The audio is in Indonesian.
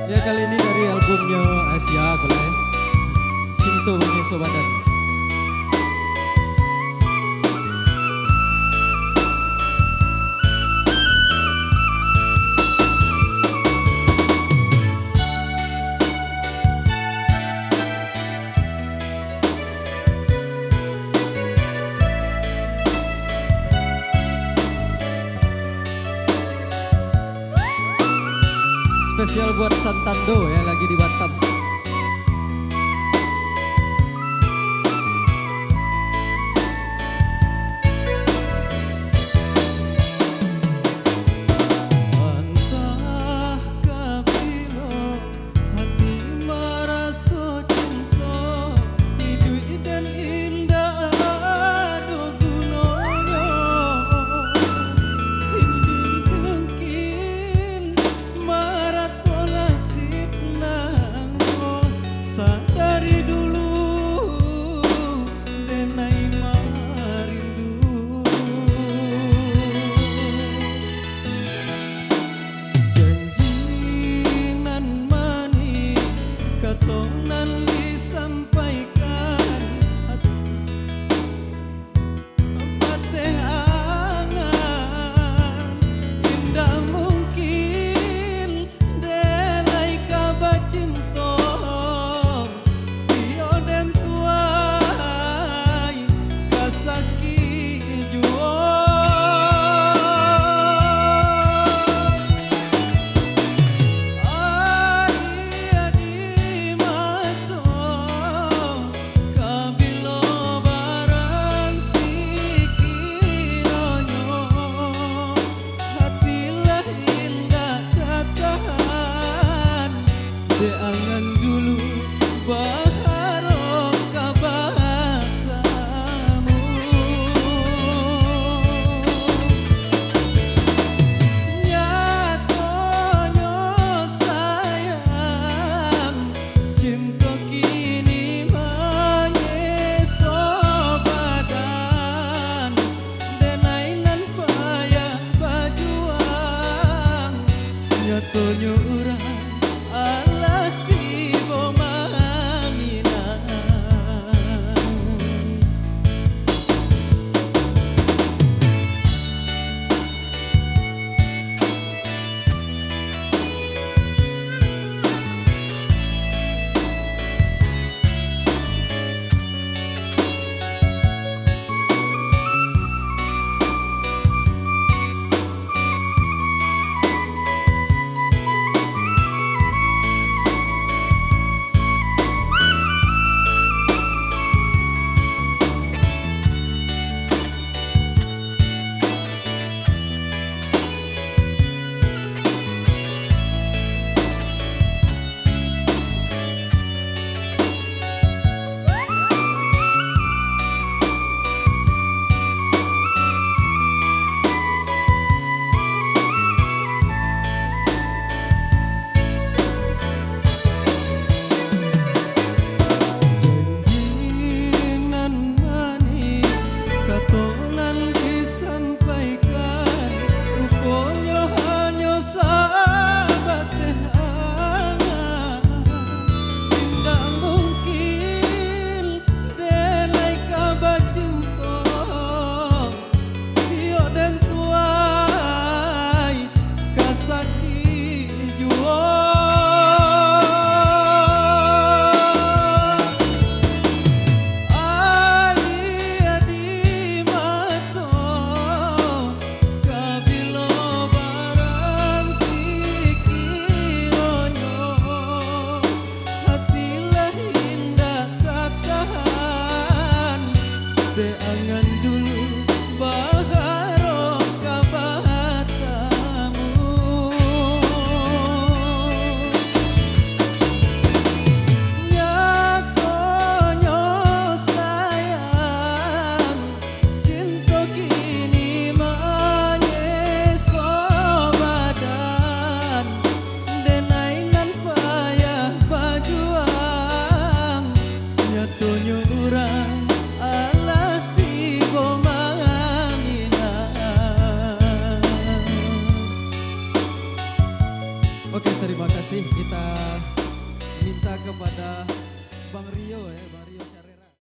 Ya kali ini dari albumnya Asia boleh Cinta Menyeso Badan. Spesial buat Santando ya lagi di Batam. Angan dulu baharo kabatamu nyatonyo sayang cinta kini menyeso badan denainan payah bajuang nyatonyo urang angan dulu baharo kabatamu nyatonyo sayang cinta kini menyeso badan denainan payah bajuang nyatonyo urang Oke, terima kasih. kasih kita minta kepada Bang Rio ya, Bang